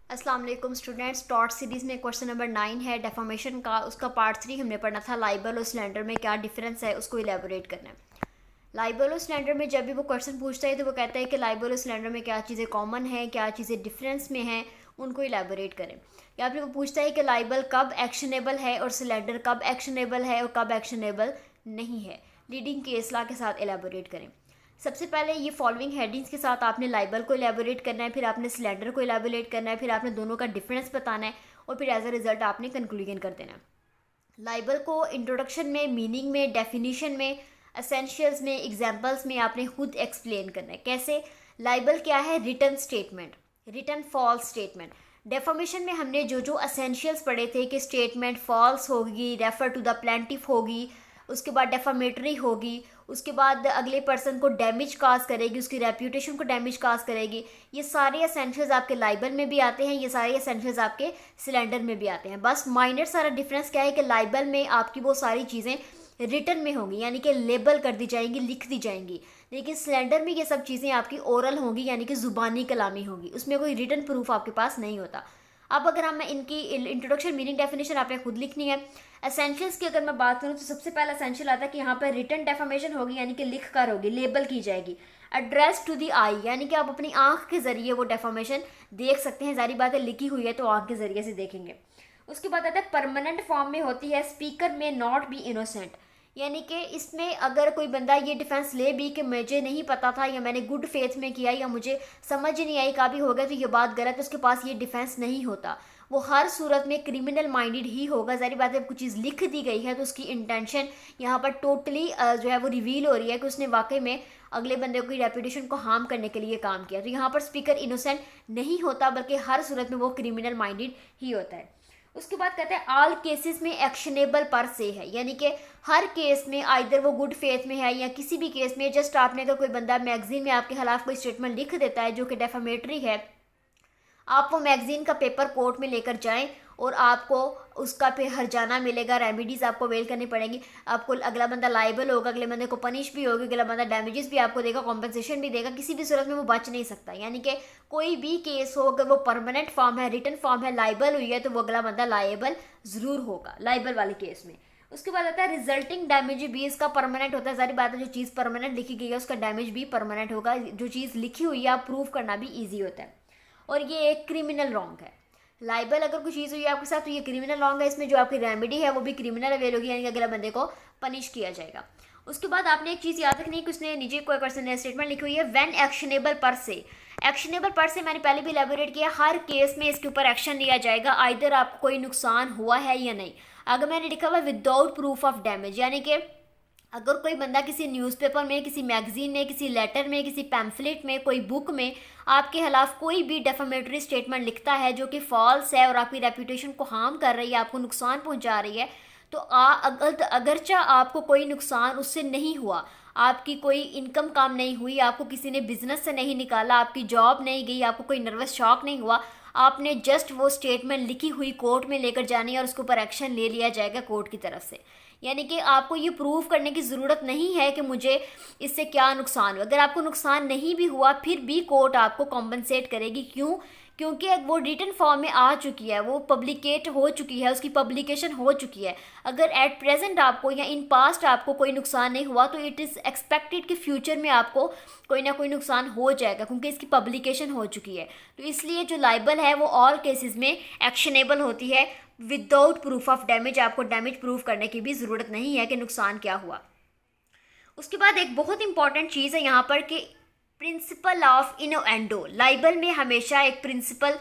अस्सलाम वालेकुम students. Taught series में क्वेश्चन नंबर 9 है डेफॉर्मेशन का। उसका पार्ट 3 हमने पढ़ना था। लाइबल और स्लैंडर में क्या डिफरेंस है उसको इलेबोरेट करना है। लाइबल और स्लैंडर में जब भी वो क्वेश्चन पूछता है तो वो कहता है कि लाइबल और स्लैंडर में क्या चीज़ें कॉमन हैं, क्या चीज़ें डिफरेंस में हैं, उनको इलेबोरेट करें। या फिर वो पूछता है कि लाइबल कब एक्शनेबल है और स्लैंडर कब एक्शनेबल है और कब एक्शनेबल नहीं है। लीडिंग केस लॉ के साथ इलेबोरेट करें। सबसे पहले ये फॉलोइंग हेडिंग्स के साथ आपने लाइबल को इलेबोरेट करना है, फिर आपने सिलेंडर को इलेबोरेट करना है, फिर आपने दोनों का डिफरेंस बताना है और फिर एज अ रिजल्ट आपने कंक्लूजन कर देना है। लाइबल को इंट्रोडक्शन में, मीनिंग में, डेफिनेशन में, एसेंशियल्स में, एग्जाम्पल्स में आपने खुद एक्सप्लेन करना है। कैसे? लाइबल क्या है? Written statement, written false statement. Defamation में हमने जो जो एसेंशियल्स पढ़े थे कि स्टेटमेंट फॉल्स होगी, रेफर टू द प्लेंटिफ होगी, उसके बाद डेफामेटरी होगी, उसके बाद अगले पर्सन को डैमेज काज करेगी, उसकी रेप्यूटेशन को डैमेज काज करेगी। ये सारे एसेंशियल्स आपके लाइबल में भी आते हैं, ये सारे एसेंशियल्स आपके सिलेंडर में भी आते हैं। बस माइनर सारा डिफरेंस क्या है कि लाइबल में आपकी वो सारी चीज़ें रिटन में होंगी, यानी कि लेबल कर दी जाएंगी, लिख दी जाएंगी। लेकिन सिलेंडर में ये सब चीज़ें आपकी ओरल होंगी, यानी कि ज़ुबानी कलामी होगी, उसमें कोई रिटन प्रूफ आपके पास नहीं होता। अब अगर हम इनकी इंट्रोडक्शन, मीनिंग, डेफिनेशन आपने खुद लिखनी है। एसेंशियल्स की अगर मैं बात करूँ तो सबसे पहला एसेंशियल आता है कि यहाँ पर रिटन डेफॉर्मेशन होगी, यानी कि लिख कर होगी, लेबल की जाएगी। एड्रेस टू दी आई, यानी कि आप अपनी आंख के जरिए वो डेफॉर्मेशन देख सकते हैं। जारी बात है, लिखी हुई है तो आंख के जरिए से देखेंगे। उसके बाद आता है परमानेंट फॉर्म में होती है, स्पीकर में नॉट बी इनोसेंट, यानी कि इसमें अगर कोई बंदा ये डिफेंस ले भी कि मुझे नहीं पता था या मैंने गुड फेथ में किया या मुझे समझ ही नहीं आई का भी हो गया तो ये बात गलत है, उसके पास ये डिफेंस नहीं होता। वो हर सूरत में क्रिमिनल माइंडेड ही होगा। जारी बात है, कुछ चीज़ लिख दी गई है तो उसकी इंटेंशन यहाँ पर टोटली जो है वो रिवील हो रही है कि उसने वाकई में अगले बंदे की रेपुटेशन को हार्म करने के लिए काम किया। तो यहाँ पर स्पीकर इनोसेंट नहीं होता, बल्कि हर सूरत में वो क्रिमिनल माइंडेड ही होता है। उसके बाद कहते हैं ऑल केसेस में एक्शनेबल पर से है, यानी कि हर केस में आइदर वो गुड फेथ में है या किसी भी केस में जस्ट आपने अगर कोई बंदा मैगजीन में आपके खिलाफ कोई स्टेटमेंट लिख देता है जो कि डेफामेटरी है, आप वो मैगजीन का पेपर कोर्ट में लेकर जाएं और आपको उसका पे हर्जाना मिलेगा, रेमिडीज़ आपको वेल करनी पड़ेंगी। आपको अगला बंदा लाइबल होगा, अगले बंदे को पनिश भी होगी, अगला बंदा डैमेजेस भी आपको देगा, कॉम्पनसेशन भी देगा। किसी भी सूरत में वो बच नहीं सकता। यानी कि कोई भी केस हो, अगर वो परमानेंट फॉर्म है, रिटन फॉर्म है, लाइबल हुई है, तो वो अगला बंदा लाइबल ज़रूर होगा लाइबल वाले केस में। उसके बाद आता है रिजल्टिंग डैमेज भी इसका परमानेंट होता है। सारी बात है, जो चीज़ परमानेंट लिखी गई है उसका डैमेज भी परमानेंट होगा। जो चीज़ लिखी हुई है आप प्रूव करना भी ईजी होता है। और ये एक क्रिमिनल रॉन्ग है। लाइबल अगर कोई चीज़ हुई है आपके साथ तो ये क्रिमिनल रॉन्ग है, इसमें जो आपकी रेमेडी है वो भी क्रिमिनल अवेल होगी, यानी कि अगले बंदे को पनिश किया जाएगा। उसके बाद आपने एक चीज़ याद रखनी है कि उसने नीचे कोई पर्सन ने स्टेटमेंट लिखी हुई है व्हेन एक्शनेबल पर से। एक्शनेबल पर से मैंने पहले भी एलेबोरेट किया, हर केस में इसके ऊपर एक्शन लिया जाएगा, आइदर आपको कोई नुकसान हुआ है या नहीं। अगर मैंने लिखा हुआ विदाउट प्रूफ ऑफ डैमेज, यानी कि अगर कोई बंदा किसी न्यूज़पेपर में, किसी मैगजीन में, किसी लेटर में, किसी पैम्फलेट में, कोई बुक में आपके खिलाफ कोई भी डेफामेटरी स्टेटमेंट लिखता है जो कि फॉल्स है और आपकी रेपुटेशन को हार्म कर रही है, आपको नुकसान पहुंचा रही है, तो अगरचा आपको कोई नुकसान उससे नहीं हुआ, आपकी कोई इनकम काम नहीं हुई, आपको किसी ने बिजनेस से नहीं निकाला, आपकी जॉब नहीं गई, आपको कोई नर्वस शॉक नहीं हुआ, आपने जस्ट वो स्टेटमेंट लिखी हुई कोर्ट में लेकर जानी है और उसके ऊपर एक्शन ले लिया जाएगा कोर्ट की तरफ से। यानी कि आपको ये प्रूव करने की ज़रूरत नहीं है कि मुझे इससे क्या नुकसान हुआ। अगर आपको नुकसान नहीं भी हुआ फिर भी कोर्ट आपको कॉम्पनसेट करेगी। क्यों? क्योंकि वो रिटन फॉर्म में आ चुकी है, वो पब्लिकेट हो चुकी है, उसकी पब्लिकेशन हो चुकी है। अगर एट प्रेजेंट आपको या इन पास्ट आपको कोई नुकसान नहीं हुआ तो इट इज़ एक्सपेक्टेड कि फ्यूचर में आपको कोई ना कोई नुकसान हो जाएगा, क्योंकि इसकी पब्लिकेशन हो चुकी है। तो इसलिए जो लाइबल है वो ऑल केसेस में एक्शनेबल होती है विदाउट प्रूफ ऑफ डैमेज। आपको डैमेज प्रूफ करने की भी ज़रूरत नहीं है कि नुकसान क्या हुआ। उसके बाद एक बहुत इंपॉर्टेंट चीज़ है यहाँ पर कि प्रिंसिपल ऑफ इनोएंडो। लाइबल में हमेशा एक प्रिंसिपल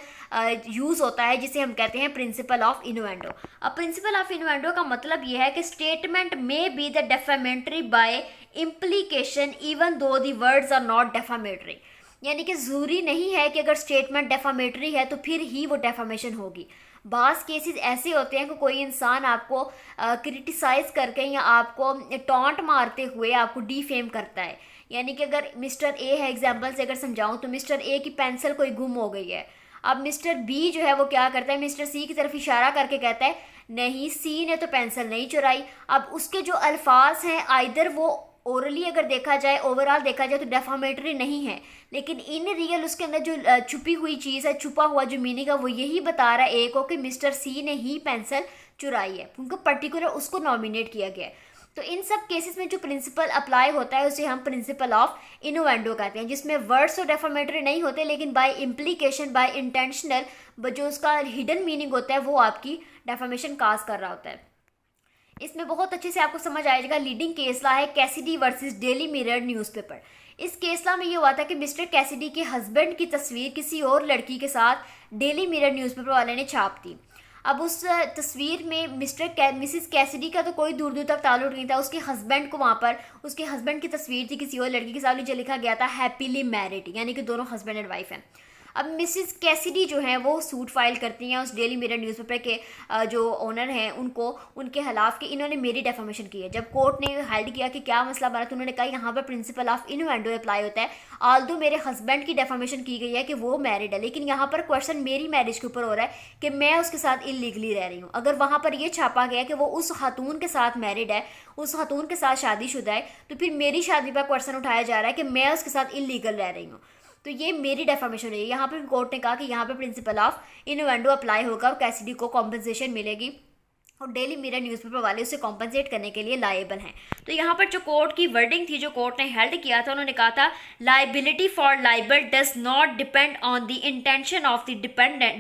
यूज़ होता है जिसे हम कहते हैं प्रिंसिपल ऑफ इनोएंडो। अब प्रिंसिपल ऑफ इनोएंडो का मतलब यह है कि statement may be the defamatory by implication even though the words are not defamatory. यानी कि ज़रूरी नहीं है कि अगर स्टेटमेंट डेफामेटरी है तो फिर ही वो डेफामेशन होगी। बास केसेस ऐसे होते हैं कि कोई इंसान आपको क्रिटिसाइज करके या आपको टॉन्ट मारते हुए आपको डिफेम करता है। यानी कि अगर मिस्टर ए है, एग्जांपल से अगर समझाऊं तो मिस्टर ए की पेंसिल कोई गुम हो गई है। अब मिस्टर बी जो है वो क्या करता है, मिस्टर सी की तरफ इशारा करके कहता है नहीं, सी ने तो पेंसिल नहीं चुराई। अब उसके जो अल्फाज हैं आइदर वो ओरली अगर देखा जाए, ओवरऑल देखा जाए तो डेफामेटरी नहीं है, लेकिन इन रियल उसके अंदर जो छुपी हुई चीज़ है, छुपा हुआ जो मीनिंग है वो यही बता रहा है ए को कि मिस्टर सी ने ही पेंसिल चुराई है, उनको पर्टिकुलर उसको नॉमिनेट किया गया है। तो इन सब केसेस में जो प्रिंसिपल अप्लाई होता है उसे हम प्रिंसिपल ऑफ इनुएंडो कहते हैं, जिसमें वर्ड्स तो डेफामेटरी नहीं होते, लेकिन बाय इम्प्लीकेशन, बाय इंटेंशनल जो उसका हिडन मीनिंग होता है वो आपकी डेफामेशन काज कर रहा होता है। इसमें बहुत अच्छे से आपको समझ आएगा। लीडिंग केस ला है Cassidy versus daily mirror newspaper. इस केस ला में ये हुआ था कि मिस्टर कैसिडी के हस्बैंड की तस्वीर किसी और लड़की के साथ डेली मिरर न्यूज़पेपर वाले ने छाप दी। अब उस तस्वीर में मिसिस कैसिडी का तो कोई दूर दूर तक ताल्लुक नहीं था, उसके हस्बैंड को वहाँ पर उसके हस्बैंड की तस्वीर थी किसी और लड़की के साथ, जो लिखा गया था हैप्पीली मैरिड, यानी कि दोनों हस्बैंड एंड वाइफ हैं। अब मिसिस कैसिडी जो है वो सूट फाइल करती हैं उस डेली मिरर न्यूज़पेपर के जो ओनर हैं उनको, उनके खिलाफ कि इन्होंने मेरी डेफामेशन की है। जब कोर्ट ने हाइड किया कि क्या मसला बना तो उन्होंने कहा यहाँ पर प्रिंसिपल ऑफ इनुएंडो अप्लाई होता है। आल्दो मेरे हस्बैंड की डेफामेशन की गई है कि वो मैरिड है, लेकिन यहाँ पर क्वेश्चन मेरी मैरिज के ऊपर हो रहा है कि मैं उसके साथ इलीगली रह रही हूँ। अगर वहाँ पर यह छापा गया कि वो उस खातून के साथ मैरिड है, उस खातून के साथ शादीशुदा है, तो फिर मेरी शादी पर क्वेश्चन उठाया जा रहा है कि मैं उसके साथ इलीगल रह रही हूँ, तो ये मेरी डेफामेशन है। यहाँ पर कोर्ट ने कहा कि यहाँ पर प्रिंसिपल ऑफ इनुएंडो अप्लाई होगा और कैसिडी को कॉम्पनसेशन मिलेगी और डेली मिरर न्यूज़पेपर वाले उसे कॉम्पनसेट करने के लिए लायबल हैं। तो यहाँ पर जो कोर्ट की वर्डिंग थी, जो कोर्ट ने हेल्ड किया था, उन्होंने कहा था liability for liable does not depend on the intention of the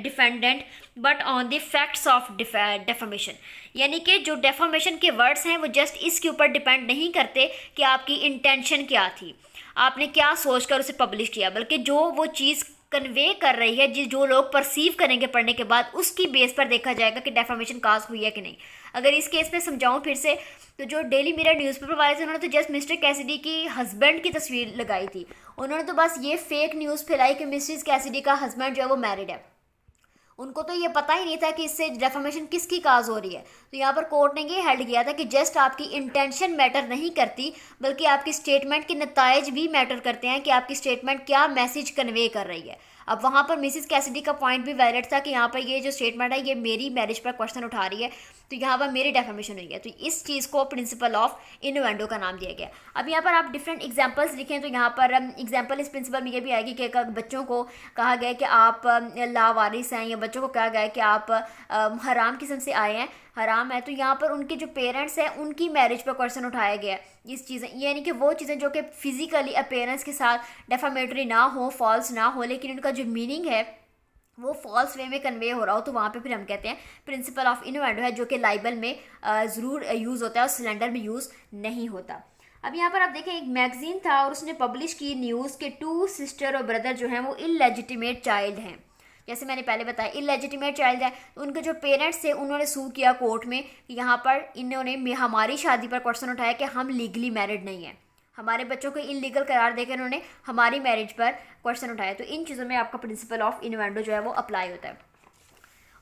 defendant but on the facts of defamation. यानी कि जो डेफामेशन के वर्ड्स हैं वो जस्ट इसके ऊपर डिपेंड नहीं करते कि आपकी इंटेंशन क्या थी, आपने क्या सोचकर उसे पब्लिश किया, बल्कि जो वो चीज़ कन्वे कर रही है, जो लोग परसीव करेंगे पढ़ने के बाद, उसकी बेस पर देखा जाएगा कि डेफामेशन काज हुई है कि नहीं। अगर इस केस में समझाऊं फिर से, तो जो डेली मिरर न्यूज़पेपर वाले थे उन्होंने तो जस्ट मिस्टर कैसिडी की हस्बैंड की तस्वीर लगाई थी, उन्होंने तो बस ये फेक न्यूज़ फैलाई कि मिसेस कैसिडी का हस्बैंड जो है वो मैरिड है। उनको तो ये पता ही नहीं था कि इससे डेफामेशन किसकी काज हो रही है। तो यहाँ पर कोर्ट ने ये हेल्ड किया था कि जस्ट आपकी इंटेंशन मैटर नहीं करती, बल्कि आपकी स्टेटमेंट के नताइज भी मैटर करते हैं कि आपकी स्टेटमेंट क्या मैसेज कन्वे कर रही है। अब वहाँ पर मिसिस कैसिडी का पॉइंट भी वैलिड था कि यहाँ पर ये जो स्टेटमेंट है ये मेरी मैरिज पर क्वेश्चन उठा रही है, तो यहाँ पर मेरी डेफामेशन हुई है, तो इस चीज़ को प्रिंसिपल ऑफ इनुएंडो का नाम दिया गया। अब यहाँ पर आप डिफरेंट एग्जांपल्स लिखें तो यहाँ पर एग्जांपल इस प्रिंसिपल में ये भी आएगी कि बच्चों को कहा गया कि आप लावारिस हैं, या बच्चों को कहा गया है कि आप हराम किस्म से आए हैं, हराम है, तो यहाँ पर उनके जो पेरेंट्स हैं उनकी मैरिज पर क्वेश्चन उठाया गया है। इस चीज़ें यानी कि वो चीज़ें जो कि फिजिकली अपेयरेंस के साथ डेफामेटरी ना हो, फॉल्स ना हो, लेकिन उनका जो मीनिंग है वो फॉल्स वे में कन्वे हो रहा हो, तो वहाँ पे फिर हम कहते हैं प्रिंसिपल ऑफ इनुएंडो है, जो कि लाइबल में ज़रूर यूज़ होता है और सिलेंडर में यूज़ नहीं होता। अब यहाँ पर आप देखें, एक मैगजीन था और उसने पब्लिश की न्यूज़ के 2 सिस्टर और ब्रदर जो हैं वो इलेजिटिमेट चाइल्ड हैं। जैसे मैंने पहले बताया इलेजिटिमेट चाइल्ड है, तो उनके जो पेरेंट्स थे उन्होंने सू किया कोर्ट में कि यहाँ पर इन्होंने हमारी शादी पर क्वेश्चन उठाया कि हम लीगली मैरिड नहीं हैं, हमारे बच्चों को इलीगल करार देकर उन्होंने हमारी मैरिज पर क्वेश्चन उठाया। तो इन चीज़ों में आपका प्रिंसिपल ऑफ इनुएंडो जो है वो अप्लाई होता है।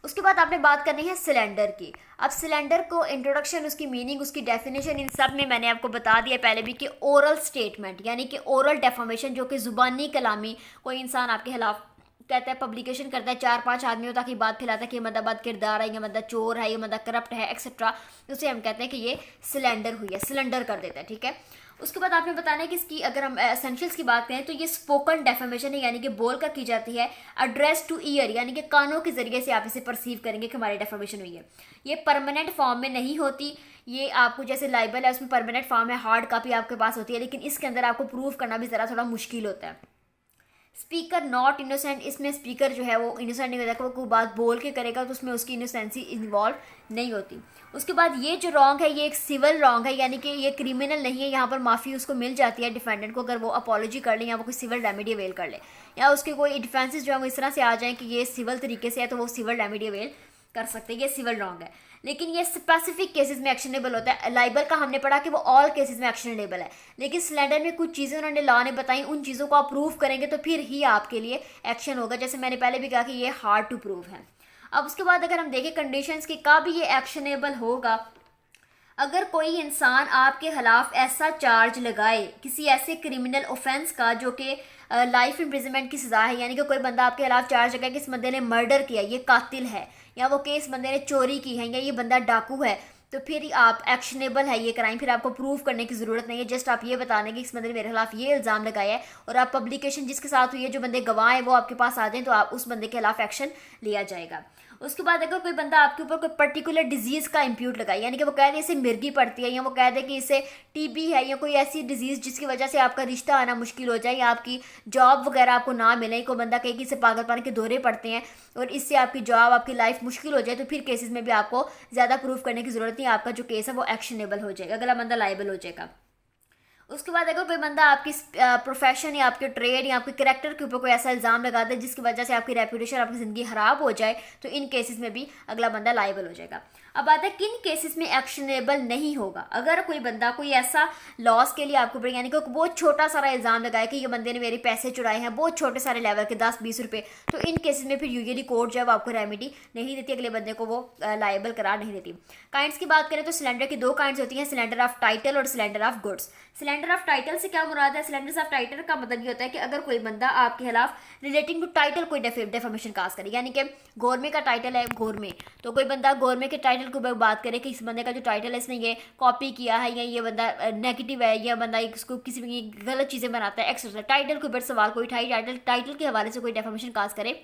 उसके बाद आपने बात करनी है सिलेंडर की। अब सिलेंडर को इंट्रोडक्शन, उसकी मीनिंग, उसकी डेफिनेशन, इन सब में मैंने आपको बता दिया पहले भी कि ओरल स्टेटमेंट यानी कि ओरल डेफामेशन, जो कि ज़ुबानी कलामी कोई इंसान आपके खिलाफ कहता है, पब्लिकेशन करता है 4-5 आदमियों तक की बात फैलाता है कि ये बंदा बद किरदार है, ये बंदा चोर है, ये बंदा करप्ट है, एक्सेट्रा, उसे हम कहते हैं कि ये सिलेंडर हुई है, सिलेंडर कर देता है, ठीक है। उसके बाद आपने बताना है कि इसकी अगर हम एसेंशियल्स की बात करें तो ये स्पोकन डेफामेशन है, यानी कि बोल कर की जाती है। एड्रेस टू ईयर यानी कि कानों के जरिए से आप इसे परसीव करेंगे कि हमारी डेफामेशन हुई है। ये परमानेंट फॉर्म में नहीं होती, ये आपको जैसे लाइबल है उसमें परमानेंट फॉर्म है, हार्ड कॉपी आपके पास होती है, लेकिन इसके अंदर आपको प्रूव करना भी ज़रा थोड़ा मुश्किल होता है। स्पीकर नॉट इनोसेंट, इसमें स्पीकर जो है वो इनोसेंट नहीं होता, कोई बात बोल के करेगा तो उसमें उसकी इनोसेंसी इन्वॉल्व नहीं होती। उसके बाद ये जो रॉन्ग है ये एक सिविल रॉन्ग है, यानी कि ये क्रिमिनल नहीं है। यहाँ पर माफ़ी उसको मिल जाती है डिफेंडेंट को, अगर वो अपॉलॉजी कर ले या वो कोई सिविल रेमेडी अवेल कर ले, या उसके कोई डिफेंसेस जो है वो इस तरह से आ जाए कि ये सिविल तरीके से है तो वो सिविल रेमेडी अवेल कर सकते हैं, ये सिविल रॉन्ग है। लेकिन ये स्पेसिफिक केसेस में एक्शनेबल होता है। लाइबल का हमने पढ़ा कि वो ऑल केसेस में एक्शनेबल है, लेकिन स्लेंडर में कुछ चीज़ें उन्होंने लॉ ने बताई, उन चीज़ों को आप प्रूव करेंगे तो फिर ही आपके लिए एक्शन होगा। जैसे मैंने पहले भी कहा कि ये हार्ड टू प्रूव है। अब उसके बाद अगर हम देखें कंडीशंस की, कब ये एक्शनेबल होगा, अगर कोई इंसान आपके खिलाफ ऐसा चार्ज लगाए किसी ऐसे क्रिमिनल ऑफेंस का जो कि लाइफ इम्प्रिजनमेंट की सज़ा है, यानी कि कोई बंदा आपके खिलाफ चार्ज लगाए कि इस बंदे ने मर्डर किया, ये कातिल है, या वो केस बंदे ने चोरी की है, या ये बंदा डाकू है, तो फिर आप एक्शनेबल है ये क्राइम, फिर आपको प्रूव करने की ज़रूरत नहीं है। जस्ट आप ये बताने कि इस बंदे ने मेरे खिलाफ ये इल्ज़ाम लगाया है और आप पब्लिकेशन जिसके साथ हुई है, जो बंदे गवाह हैं वो आपके पास आ जाएं, तो आप उस बंदे के खिलाफ एक्शन लिया जाएगा। उसके बाद अगर कोई बंदा आपके ऊपर कोई पर्टिकुलर डिजीज़ का इम्प्यूट लगाए, यानी कि वो कह दे इसे मिर्गी पड़ती है, या वो कह दे कि इसे टीबी है, या कोई ऐसी डिजीज़ जिसकी वजह से आपका रिश्ता आना मुश्किल हो जाए, या आपकी जॉब वगैरह आपको ना मिले, कोई बंदा कहे कि इसे पागलपन के दौरे पड़ते हैं और इससे आपकी जॉब, आपकी लाइफ मुश्किल हो जाए, तो फिर केसेस में भी आपको ज़्यादा प्रूफ करने की ज़रूरत नहीं है। आपका जो केस है वो एक्शनेबल हो जाएगा, अगला बंदा लायबल हो जाएगा। उसके बाद अगर कोई बंदा आपकी प्रोफेशन या आपके ट्रेड या आपके करैक्टर के ऊपर कोई ऐसा इल्ज़ाम लगाता है जिसकी वजह से आपकी रेपुटेशन, आपकी ज़िंदगी ख़राब हो जाए, तो इन केसेस में भी अगला बंदा लायबल हो जाएगा। अब बात है किन केसेस में एक्शनेबल नहीं होगा। अगर कोई बंदा कोई ऐसा लॉस के लिए आपको, यानी कि बहुत छोटा सारा इल्ज़ाम लगाए कि ये बंदे ने मेरे पैसे चुराए हैं, बहुत छोटे सारे लेवल के 10-20 रुपये, तो इन केसेस में फिर यूजुअली कोर्ट जो है वो आपको रेमेडी नहीं देती, अगले बंदे को वो लायबल करार नहीं देती। काइंड्स की बात करें तो सिलेंडर की दो काइंड्स होती हैं, सिलेंडर ऑफ टाइटल और cylinder of goods. Cylinder of title से क्या मुराद है? सिलेंडर ऑफ टाइटल का मतलब ये होता है कि अगर कोई बंदा आपके खिलाफ रिलेटिंग टू टाइटल कोई डेफामेशन काज करे, यानी कि गवर्नमेंट का टाइटल है गवर्नमेंट, तो कोई बंदा गवर्नमेंट के टाइटल के ऊपर बात करे कि इस बंदे का जो टाइटल है इसने ये कॉपी किया है, या ये बंदा नेगेटिव है, या बंदा इसको किसी भी गलत चीज़ें बनाता है, एक्सेट्रा, टाइटल के ऊपर सवाल कोई टाइटल के हवाले से कोई डेफामेशन काज करे,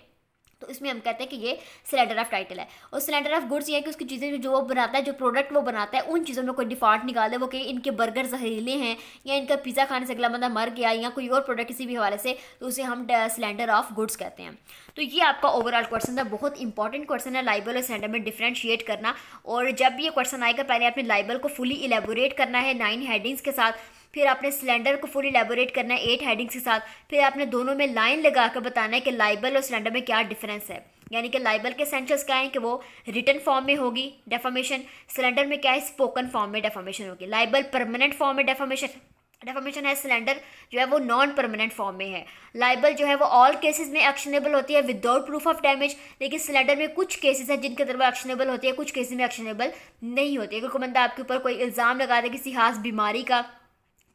तो इसमें हम कहते हैं कि ये सिलेंडर ऑफ टाइटल है। और सिलेंडर ऑफ गुड्स ये है कि उसकी चीज़ें जो वो बनाता है, जो प्रोडक्ट वो बनाता है, उन चीज़ों में कोई डिफॉल्ट निकाल दे, वो कि इनके बर्गर जहरीले हैं, या इनका पिज़्ज़ा खाने से अगला बंदा मर गया, या कोई और प्रोडक्ट किसी भी हवाले से, तो उसे हम सिलेंडर ऑफ गुड्स कहते हैं। तो ये आपका ओवरऑल क्वेश्चन था, बहुत इंपॉर्टेंट क्वेश्चन है लाइबल और सिलेंडर में डिफ्रेंशिएट करना। और जब भी ये क्वेश्चन आएगा पहले आपने लाइबल को फुली इलेबोरेट करना है 9 हेडिंग्स के साथ, फिर आपने सिलेंडर को फुल इलेबोरेट करना है 8 हेडिंग्स के साथ, फिर आपने दोनों में लाइन लगा कर बताना है कि लाइबल और सिलेंडर में क्या डिफरेंस है। यानी कि लाइबल के एसेंशियल्स क्या हैं कि वो रिटन फॉर्म में होगी डेफामेशन, सिलेंडर में क्या है स्पोकन फॉर्म में डेफामेशन होगी। लाइबल परमानेंट फॉर्म में डेफामेशन है, सिलेंडर जो है वो नॉन परमानेंट फॉर्म में है। लाइबल जो है वो ऑल केसेस में एक्शनेबल होती है विदाउट प्रूफ ऑफ डैमेज, लेकिन सिलेंडर में कुछ केसेस हैं जिनके अंदर वो एक्शनेबल होती है, कुछ केसेस में एक्शनेबल नहीं होती है। अगर कोई बंदा आपके ऊपर कोई इल्ज़ाम लगा दे किसी खास बीमारी का,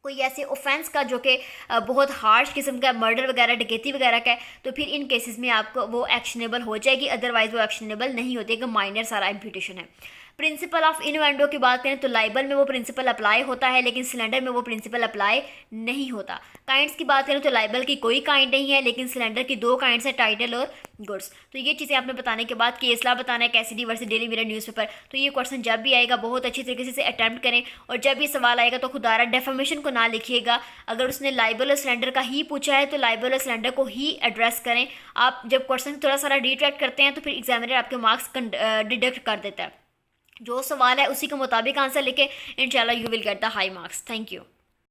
कोई ऐसे ऑफेंस का जो कि बहुत हार्श किस्म का, मर्डर वगैरह, डकैती वगैरह का है, तो फिर इन केसेस में आपको वो एक्शनेबल हो जाएगी, अदरवाइज वो एक्शनेबल नहीं होती है, कि माइनर सारा इम्प्यूटेशन है। प्रिंसिपल ऑफ इनवेंडो की बात करें तो लाइबल में वो प्रिंसिपल अप्लाई होता है, लेकिन सिलेंडर में वो प्रिंसिपल अप्लाई नहीं होता। काइंड्स की बात करें तो लाइबल की कोई काइंड नहीं है, लेकिन सिलेंडर की 2 काइंड्स हैं, टाइटल और गुड्स। तो ये चीज़ें आपने बताने के बाद केस लॉ बताना है, Cassidy versus daily mirror newspaper. तो ये क्वेश्चन जब भी आएगा बहुत अच्छी तरीके से अटैम्प्ट करें, और जब ये सवाल आएगा तो खुदारा डेफामेशन को ना लिखिएगा। अगर उसने लाइबल और सिलेंडर का ही पूछा है तो लाइबल और सिलेंडर को ही एड्रेस करें। आप जब क्वेश्चन थोड़ा सारा डिट्रैक्ट करते हैं तो फिर एग्जामिनर आपके मार्क्स डिडक्ट कर देता है। जो सवाल है उसी के मुताबिक आंसर लिखे, इंशाल्लाह you will get the high marks. Thank you.